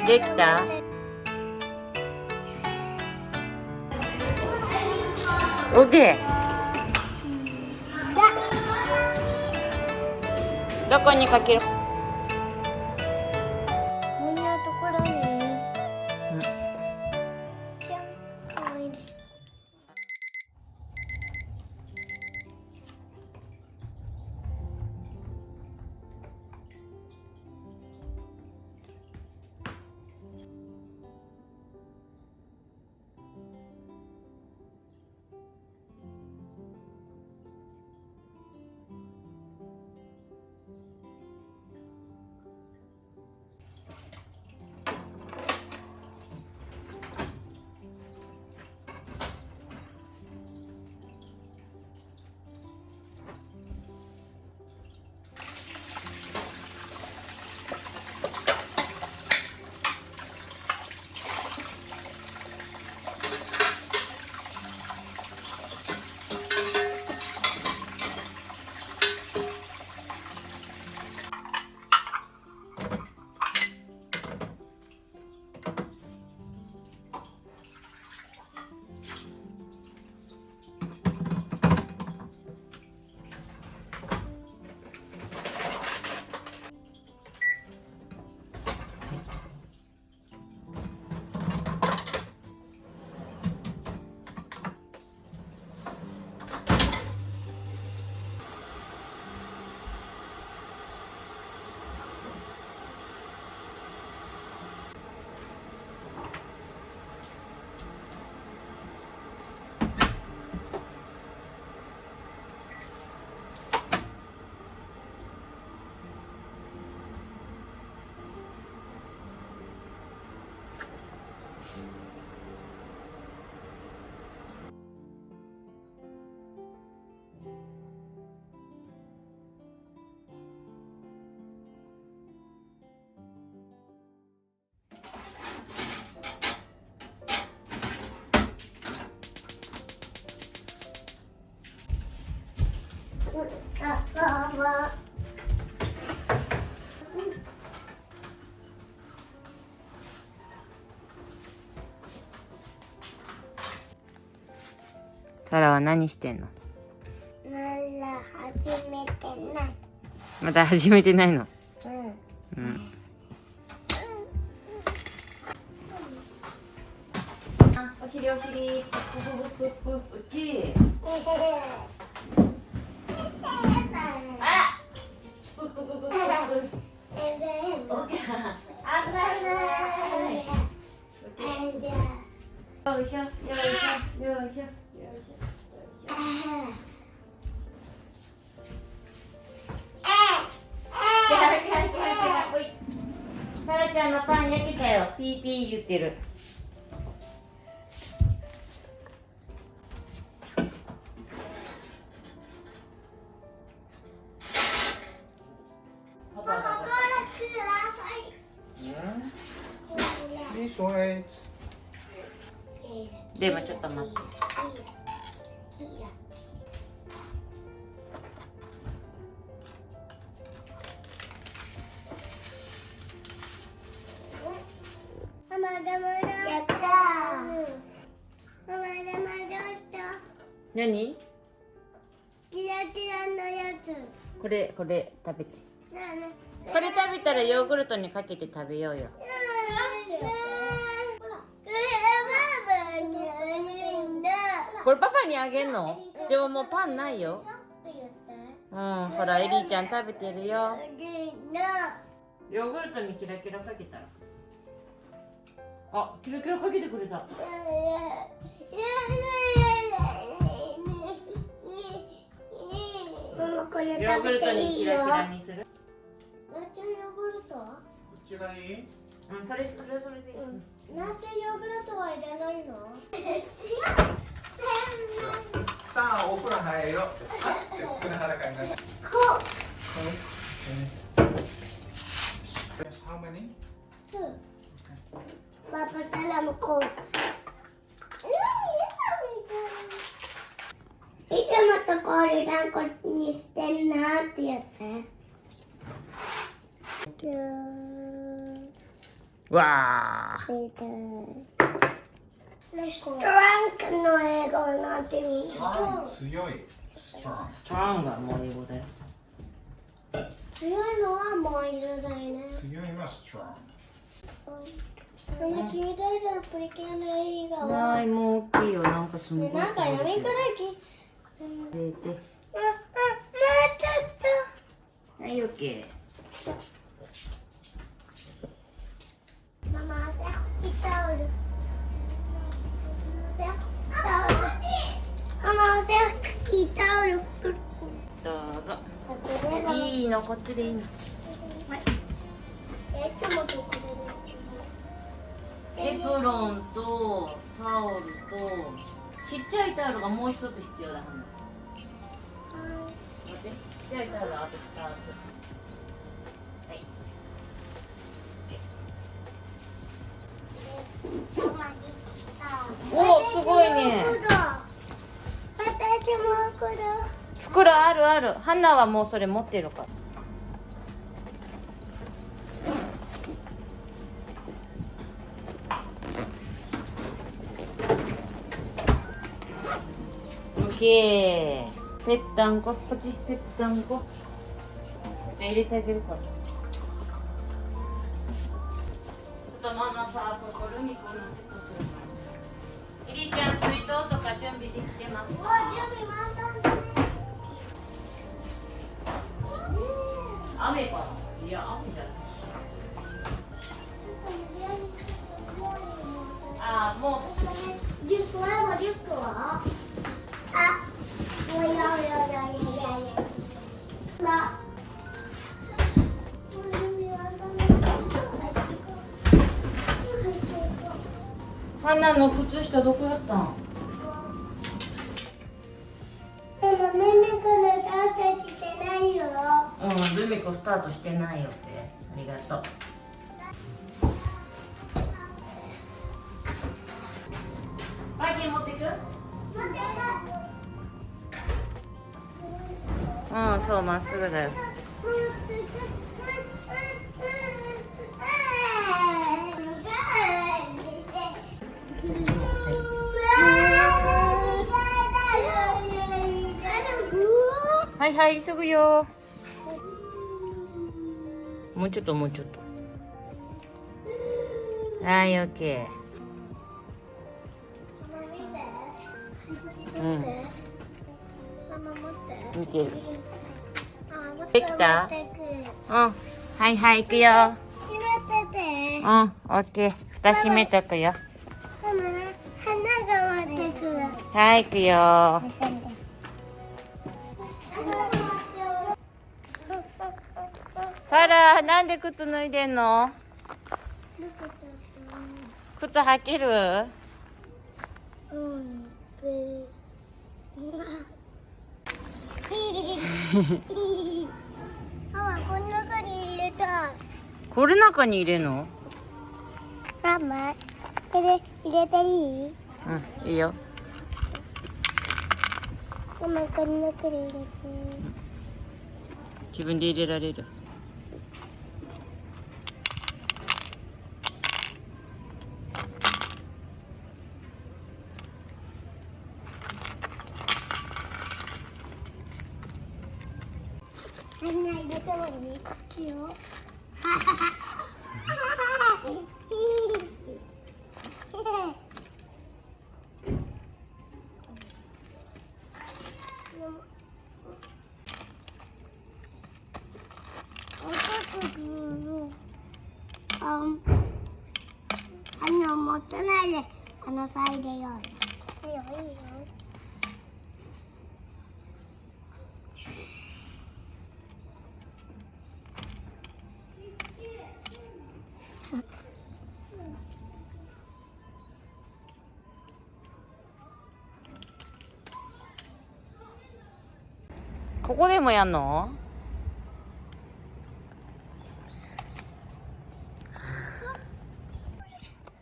できた？オッケー。どこにかける？こんなところに。じゃん、可愛いでしょ。サラは何してんの？まだ始めてない。まだ始めてないの？うん。うん。お尻お尻。ぷぷぷぷぷき。あ。ぷぷぷぷぷぷ。おけ。あぶない。よいしょよいしょよいしょよいしょ。サラちゃんのパン焼けたよ。ピーピー言ってる。でもちょっと待って。やったー。ママでもどうした？何？キラキラのやつ。これ食べて。なに？これ食べたらヨーグルトにかけて食べようよ。これパパにあげんの？でももうパンないよ。うん、ほらエリーちゃん食べてるよ。ヨーグルトにキラキラかけたら。あ、キラキラかけてくれた。ヨーグルトにキラキラにする。ナチュヨーグルト？こっちがいい？うん、それでいい。ナチュヨーグルトはいらないの？さあ、お風呂入ろう。こんな裸になって。こう。How many? 2. パパサラもこう。いつもと氷3個にしてんなって言って。わあ。ストランクの英語なんて言うの？強い。strong。ストロングはもう英語だよ。強いのはもういるだよね。強いは strong。君たいのプリキュアの映画は。わーい、もう大きいよ。なんかすごい。なんかやめくらい入れて。はい、オッケママ、汗拭きタオル。ママ、汗拭きタオル拭く。ー。どうぞ。いいの、こっちでいいの。いつもどこでね。エプロンとタオルとちっちゃいタオルがもう一つ必要だはず。待って、ちっちゃいタオルあと2つ。はい。お、すごいね。私もこれ。袋あるある。ハンナはもうそれ持ってるから。オッケー。ぺったんこ、こっちぺったんこ。じゃあ入れてあげるから。ちょっとママさ、ここルミコのセットするから。リリちゃん、水筒とか準備できてますか？準備満タンだね。雨かな？いや、雨じゃないし。ああ、もう。リュックはリュックは？あ、いやいやいやいやいや。な。ハンナの靴下どこやったん？ママ、ミミコのダンスしてないよ。ルミコスタートしてないよって。ありがとう。バーキン持ってく？うん、そう、まっすぐだよ。はいはい、急ぐよ。もうちょっと、もうちょっと。はい、オッケー。うん。見てる。できた？うん。はいはい、行くよ。閉めてて。うん、オッケー。蓋閉めとくよ。ママ、花が持ってくる。はい、行くよ。サラ、なんで靴脱いでんの？靴履ける？ママ、この中に入れたい。これ中に入れるの？ママ、これ入れていい？うん、いいよ。ママ、この中に入れて。自分で入れられる。みんな入れてもいいよ。持ってないで、さ入れよう。いいよ、いいよ。ここでもやんの？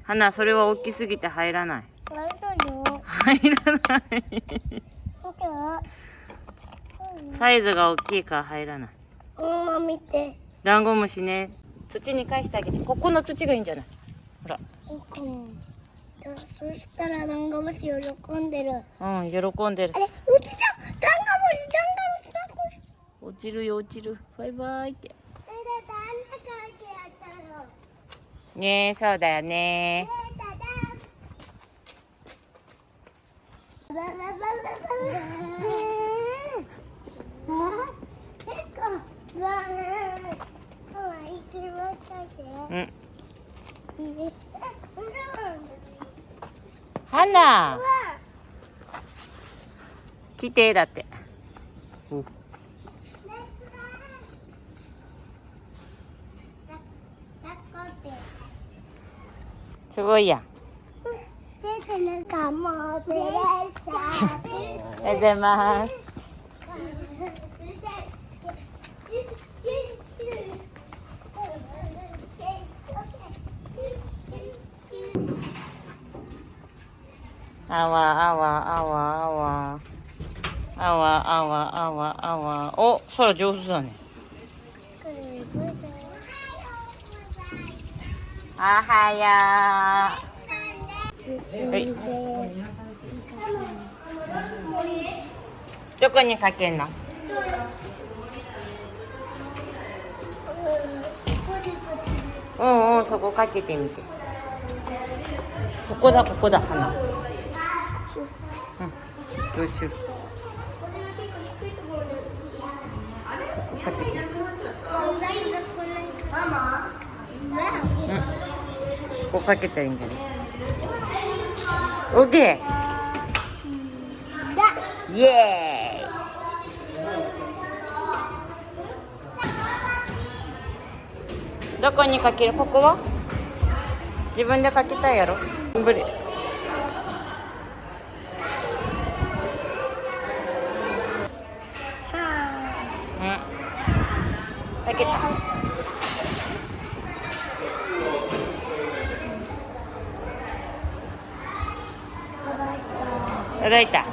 花、それは大きすぎて入らない。入らない。サイズが大きいから入らない。ママ見て。ダンゴムシね、土に返してあげて。ここの土がいいんじゃない？ほら。そしたらダンゴムシ喜んでる。うん、喜んでる。あれ、落ちた。ダンゴムシ。落ちるよ、落ちる。バイバイって。ねえ、そうだよね。うん。花。来てだって。すごいやん。ありがとうございます。あわあわあわあわあわあわあわあわ。お、空上手だね。おはよう。はい。どこにかけんの？うんうん、そこかけてみて。ここだ、ここだ、花。うん、どうしよう。ここかけて。ここかけたらいいんじゃない？オッケー。イエーイ。どこにかける？ここは？自分でかけたいやろ？ブリ。うん。かけた。届いた。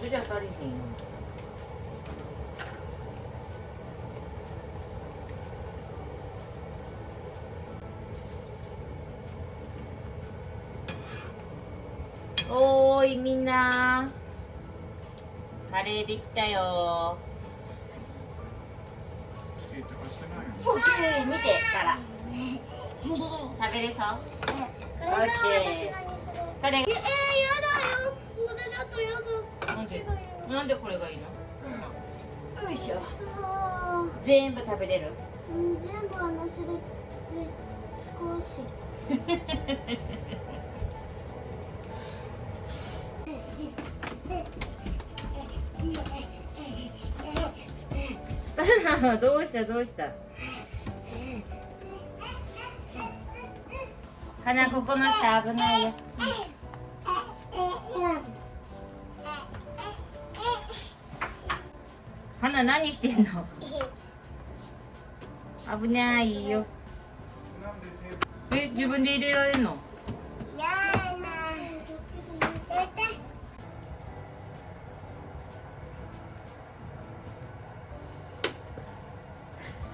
じゃ足りひん。おーい、みんなカレーできたよ。オッケー、見てから食べれそう。オッケー。これ。やだよ。それだとやだ。なんでこれがいいの？よいしょ。あ全部食べれる？全部はなしで、少し。どうしたどうした？花ここの下危ないよ。花何してんの？危ないよ。自分で入れられるの？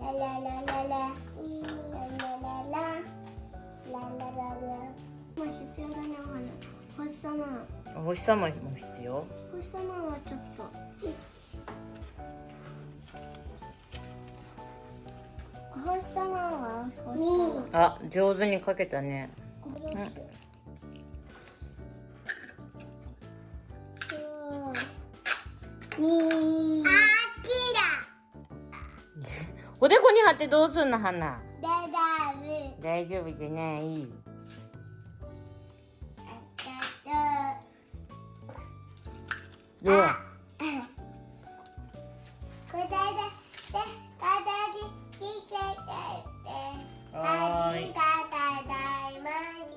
ララララララララララまあ必要だねお花。星様。お星様も必要。星様はちょっと。お星様は星様。あ、上手に描けたね。おでこに貼ってどうすんの花。大丈夫じゃない。どう？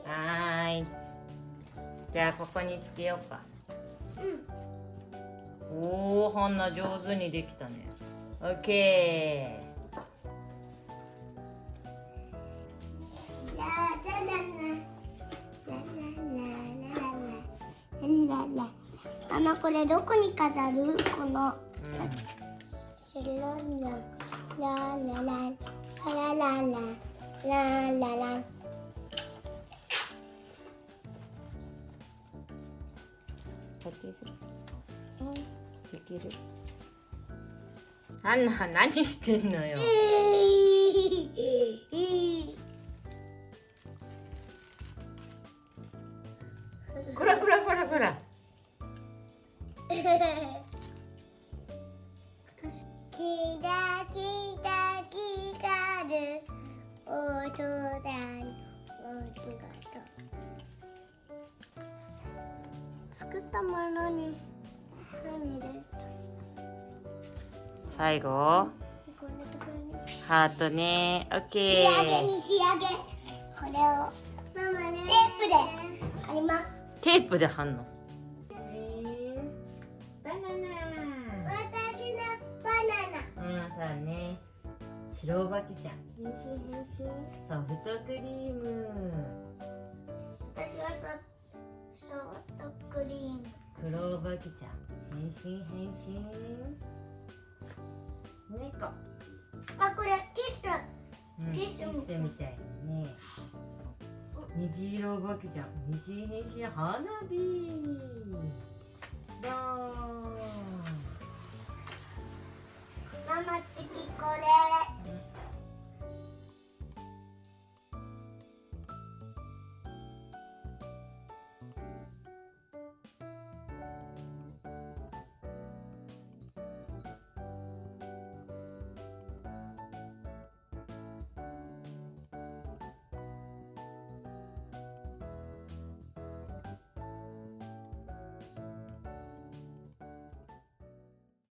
はい。じゃあここにつけようか。おお、花上手にできたね。オッケー。ママこれどこに飾る？このやつ。シュランララララララララララ。できる？アンナ何してんのよ。こらこらこらこら。キラキラキラルお空にお姿。作ったものに何入れる？最後こんなところにハートね。オッケ仕上げー。に仕上げ。これをママねテープで貼ります。テープで貼んの。バナナ。私のバナナ。うん、そうね。白お化けちゃん。変身変身。ソフトクリーム。私はソフトクリーム。黒お化けちゃん。変身変身。猫。あ、これキス。リッセみたいにね。虹色お化けちゃん、虹変身花火。ドーン。ママ次これ。